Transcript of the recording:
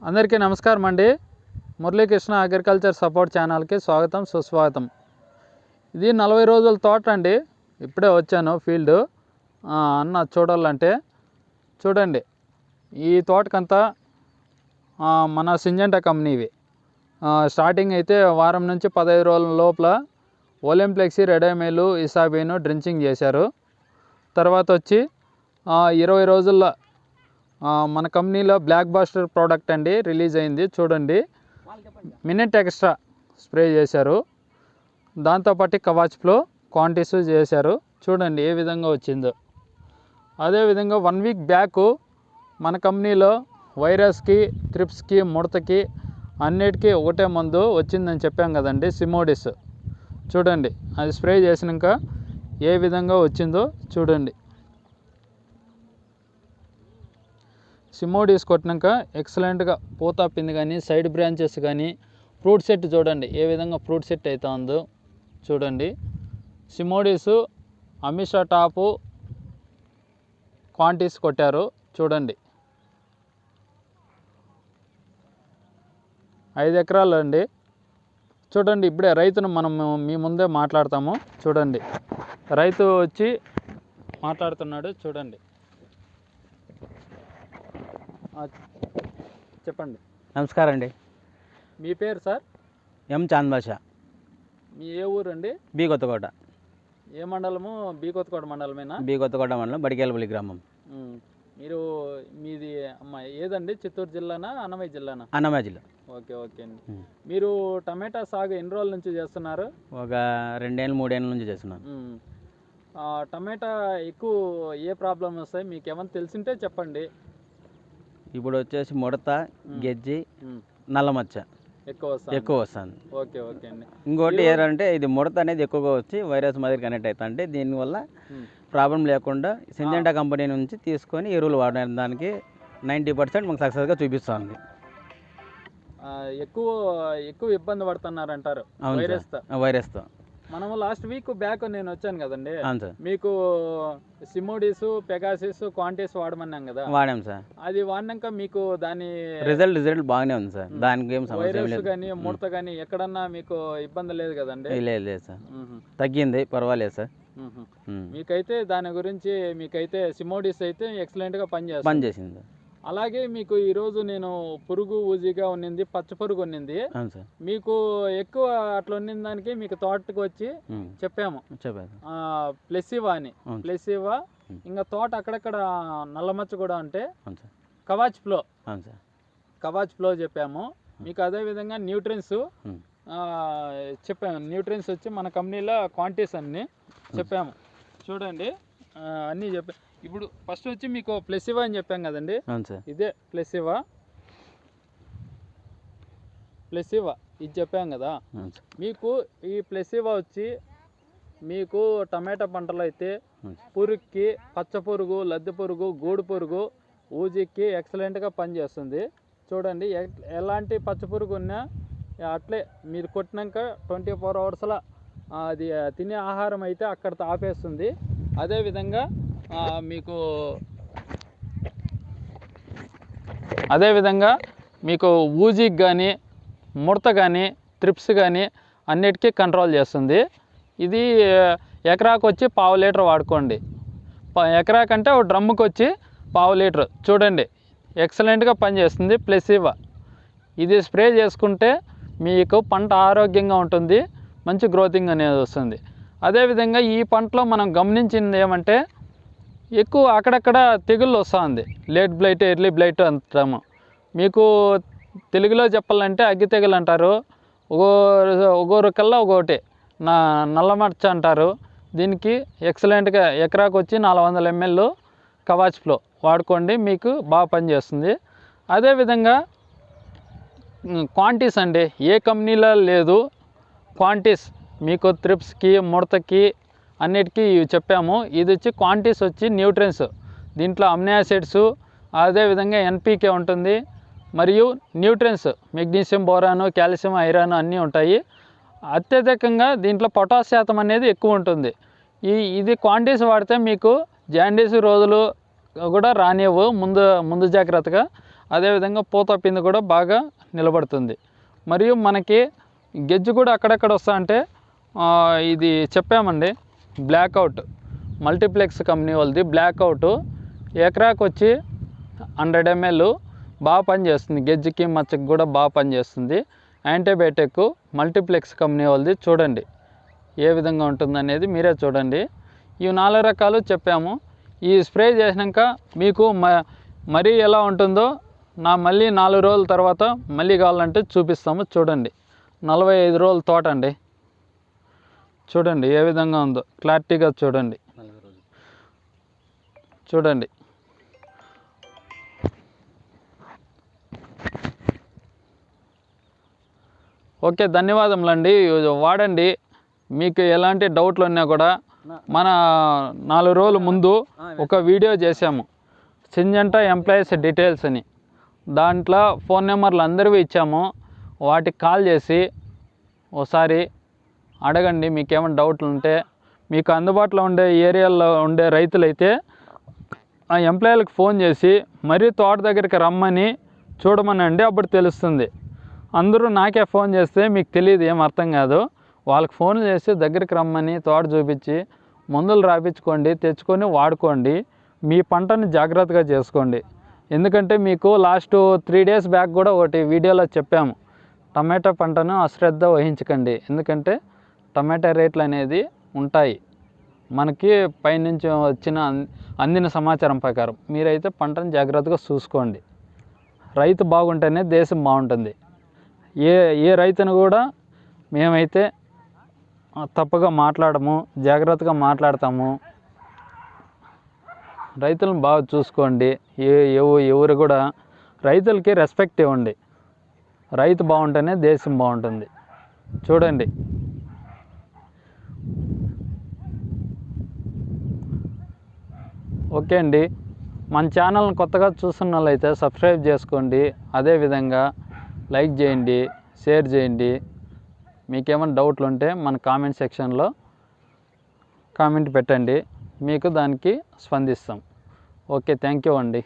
అందరికీ నమస్కారం అండి. మురళీకృష్ణ అగ్రికల్చర్ సపోర్ట్ ఛానల్కి స్వాగతం సుస్వాగతం. ఇది 40 రోజుల తోట అండి. ఇప్పుడే వచ్చాను ఫీల్డ్ అన్న చూడాలంటే చూడండి. ఈ తోటకంతా మన సింజెంటా కంపెనీవి. స్టార్టింగ్ అయితే వారం నుంచి 15 రోజుల లోపల ఒలింప్లెక్సీ, రెడోమైల్, ఇసాబీను డ్రించింగ్ చేశారు. తర్వాత వచ్చి 20 రోజుల్లో మన కంపెనీలో బ్లాక్ బాస్టర్ ప్రోడక్ట్ అండి రిలీజ్ అయింది. చూడండి, మినిట్ ఎక్స్ట్రా స్ప్రే చేశారు. దాంతోపాటు కవాచ్ ఫ్లో క్వాంటిటీస్ చేశారు. చూడండి ఏ విధంగా వచ్చిందో. అదేవిధంగా 1 వీక్ బ్యాక్ మన కంపెనీలో వైరస్కి, త్రిప్స్కి, ముడతకి అన్నిటికీ ఒకటే మందు వచ్చిందని చెప్పాం కదండి, సిమోడిస్. చూడండి అది స్ప్రే చేసినాక ఏ విధంగా వచ్చిందో చూడండి. సిమోడిస్ కొట్టినాక ఎక్సలెంట్గా పూత పిండి కానీ, సైడ్ బ్రాంచెస్ కానీ, ఫ్రూట్ సెట్ చూడండి ఏ విధంగా ఫ్రూట్ సెట్ అవుతా ఉందో చూడండి. సిమోడిస్ అమిషా టాపు క్వాంటిటీస్ కొట్టారు చూడండి. 5 ఎకరాలు అండి. చూడండి ఇప్పుడే రైతును మనం మీ ముందే మాట్లాడతాము. చూడండి రైతు వచ్చి మాట్లాడుతున్నాడు చూడండి. చెప్పండి. నమస్కారం అండి. మీ పేరు సార్? ఎం చాంద్ బాషా. మీ ఏ ఊరండి? బి కొత్తకోట. ఏ మండలము? బి కొత్తకోట మండలమేనా? బి కొత్తకోట మండలం, బడికేలపల్లి గ్రామం. మీరు మీది ఏదండి? చిత్తూరు జిల్లానా, అన్నమయ్య జిల్లానా? అన్నమయ్య జిల్లా. ఓకే ఓకే అండి. మీరు టమాటా సాగు ఎన్ని రోజుల నుంచి చేస్తున్నారు? ఒక 2 ఏళ్ళు 3 ఏళ్ళ నుంచి చేస్తున్నాను. టమాటా ఎక్కువ ఏ ప్రాబ్లం వస్తాయి మీకు ఏమైనా తెలిసింటే చెప్పండి. ఇప్పుడు వచ్చేసి ముడత, గెజ్జి, నల్లమచ్చ ఎక్కువ వస్తుంది. ఓకే ఓకే అండి. ఇంకోటి ఏంటంటే ఇది ముడత అనేది ఎక్కువగా వచ్చి వైరస్ మాదిరి కనెక్ట్ అవుతా అంటే దీనివల్ల ప్రాబ్లం లేకుండా సింజెంటా కంపెనీ నుంచి తీసుకొని ఎరువులు వాడడానికి 90% మాకు సక్సెస్గా చూపిస్తుంది. ఎక్కువ ఇబ్బంది పడుతున్నారంటారు వైరస్తో. మనము లాస్ట్ వీక్ బ్యాక్ నేను వచ్చాను కదండి, మీకు సిమోడిస్, పెగాసిస్, క్వాంటిటీస్ వాడమన్నాం కదా. వాడాం సార్. అది వాడినాక మీకు దాని రిజల్ట్ బాగానే ఉంది సార్. దానికి ఏం సమస్య వైరస్ కానీ ముడత కానీ ఎక్కడన్నా మీకు ఇబ్బంది లేదు కదండి? లేదు సార్, తగ్గింది, పర్వాలేదు సార్. మీకైతే దాని గురించి మీకైతే సిమోడిస్ అయితే ఎక్సలెంట్ గా పనిచేసింది. అలాగే మీకు ఈరోజు నేను పురుగు ఊజీగా ఉన్నింది, పచ్చ పురుగు ఉన్నింది. మీకు ఎక్కువ అట్లా ఉన్నిన దానికి మీకు తోటకు వచ్చి చెప్పాము ప్లెసివా అని. ప్లెసివా ఇంకా తోట అక్కడక్కడ నల్లమచ్చ కూడా ఉంటే కవాచ్ ఫ్లో చెప్పాము మీకు. అదే విధంగా న్యూట్రియన్స్ చెప్పాము. న్యూట్రియన్స్ వచ్చి మన కంపెనీలో క్వాంటిటీస్ అన్ని చెప్పాము చూడండి, అన్నీ చెప్పాము. ఇప్పుడు ఫస్ట్ వచ్చి మీకు ప్లెసివా అని చెప్పాం కదండి, ఇదే ప్లెసివా ఇది చెప్పాం కదా. మీకు ఈ ప్లెసివా వచ్చి మీకు టమాటా పంటలో అయితే పురుగుకి, పచ్చ పురుగు, లద్దె పురుగు, గూడు పురుగు, ఊజికి ఎక్సలెంట్గా పనిచేస్తుంది. చూడండి ఎలాంటి పచ్చ పురుగు ఉన్నా అట్లే మీరు కొట్టినాక 24 అవర్స్లో అది తినే ఆహారం అయితే అక్కడితో ఆపేస్తుంది. అదేవిధంగా మీకు ఊజికి కానీ, ముడత కానీ, త్రిప్స్ కానీ అన్నిటికీ కంట్రోల్ చేస్తుంది. ఇది ఎకరాకు వచ్చి 1/2 లీటర్ వాడుకోండి. ఎకరాకంటే ఒక డ్రమ్ముకి వచ్చి 1/2 లీటర్. చూడండి ఎక్సలెంట్గా పనిచేస్తుంది ప్లెసివా. ఇది స్ప్రే చేసుకుంటే మీకు పంట ఆరోగ్యంగా ఉంటుంది, మంచి గ్రోతింగ్ అనేది వస్తుంది. అదేవిధంగా ఈ పంటలో మనం గమనించింది ఏమంటే ఎక్కువ అక్కడక్కడ తెగుళ్ళు వస్తుంది. లేట్ బ్లైట్, ఎర్లీ బ్లైట్ అంటాము. మీకు తెలుగులో చెప్పాలంటే అగ్గి తెగులు అంటారు. ఒక్కొక్కరికల్లా ఒకటి నల్లమచ్చ అంటారు. దీనికి ఎక్సలెంట్గా ఎకరాకు వచ్చి 400 ml కవాచ్ ఫ్లో వాడుకోండి, మీకు బాగా పనిచేస్తుంది. అదేవిధంగా క్వాంటిటీస్ అండి, ఏ కంపెనీలో లేదు క్వాంటిటీస్. మీకు త్రిప్స్కి, ముడతకి అన్నిటికీ చెప్పాము. ఇది వచ్చి క్వాంటిటీస్ వచ్చి న్యూట్రియన్స్. దీంట్లో అమినో యాసిడ్స్, అదేవిధంగా ఎన్పికే ఉంటుంది, మరియు న్యూట్రియన్స్ మెగ్నీషియం, బోరాను, కాల్షియం, ఐరన్ అన్నీ ఉంటాయి. అత్యధికంగా దీంట్లో పొటాష్ శాతం అనేది ఎక్కువ ఉంటుంది. ఇది క్వాంటిటీస్ వాడితే మీకు జాండీస్ రోజులు కూడా రానివ్వు ముందు జాగ్రత్తగా. అదేవిధంగా పూత పిండి కూడా బాగా నిలబడుతుంది. మరియు మనకి గెజ్జు కూడా అక్కడక్కడ వస్తా అంటే ఇది చెప్పామండి, బ్లాక్అవుట్ మల్టీప్లెక్స్ కంపెనీ వాళ్ళది బ్లాక్అవుట్ ఎకరాకు వచ్చి 100 ml బాగా పనిచేస్తుంది. గెజ్జికి మచ్చకి కూడా బాగా పనిచేస్తుంది. యాంటీబయాటిక్ మల్టీప్లెక్స్ కంపెనీ వాళ్ళది చూడండి ఏ విధంగా ఉంటుందనేది మీరే చూడండి. ఇవి 4 రకాలు చెప్పాము. ఈ స్ప్రే చేసినాక మీకు మరీ ఎలా ఉంటుందో మళ్ళీ 4 రోజుల తర్వాత మళ్ళీ కావాలంటే చూపిస్తాము. చూడండి 45 రోజుల తోట అండి. చూడండి ఏ విధంగా ఉందో క్లారిటీగా చూడండి. చూడండి ఓకే, ధన్యవాదములండి. వాడండి. మీకు ఎలాంటి డౌట్లు ఉన్నా కూడా మన 4 రోజుల ముందు ఒక వీడియో చేసాము, సింజెంటా ఎంప్లాయీస్ డీటెయిల్స్ అని. దాంట్లో ఫోన్ నెంబర్లు అందరివి ఇచ్చాము. వాటికి కాల్ చేసి ఒకసారి అడగండి. మీకు ఏమైనా డౌట్లు ఉంటే మీకు అందుబాటులో ఉండే ఏరియాలో ఉండే రైతులైతే ఆ ఎంప్లాయీలకు ఫోన్ చేసి మరీ తోట దగ్గరికి రమ్మని చూడమనండి, అప్పుడు తెలుస్తుంది. అందరూ నాకే ఫోన్ చేస్తే మీకు తెలియదు, ఏం అర్థం కాదు. వాళ్ళకి ఫోన్ చేసి దగ్గరికి రమ్మని తోట చూపించి మందులు రాపించుకోండి, తెచ్చుకొని వాడుకోండి. మీ పంటని జాగ్రత్తగా చేసుకోండి. ఎందుకంటే మీకు లాస్ట్ 3 days బ్యాక్ కూడా ఒకటి వీడియోలో చెప్పాము, టమాటా పంటను అశ్రద్ధ వహించకండి. ఎందుకంటే టమాటా రేట్లు అనేది ఉంటాయి. మనకి పైనుంచి అందిన సమాచారం ప్రకారం మీరైతే పంటను జాగ్రత్తగా చూసుకోండి. రైతు బాగుంటేనే దేశం బాగుంటుంది. ఏ రైతును కూడా మేమైతే తప్పుగా మాట్లాడము, జాగ్రత్తగా మాట్లాడతాము. రైతులను బాగా చూసుకోండి. ఎవరు కూడా రైతులకి రెస్పెక్ట్ ఇవ్వండి. రైతు బాగుంటేనే దేశం బాగుంటుంది. చూడండి ఓకే అండి. మన ఛానల్ని కొత్తగా చూస్తున్న వాళ్ళైతే సబ్స్క్రైబ్ చేసుకోండి. అదేవిధంగా లైక్ చేయండి, షేర్ చేయండి. మీకేమైనా డౌట్లు ఉంటే మన కామెంట్ సెక్షన్లో కామెంట్ పెట్టండి, మీకు దానికి స్పందిస్తాం. ఓకే, థ్యాంక్ యూ అండి.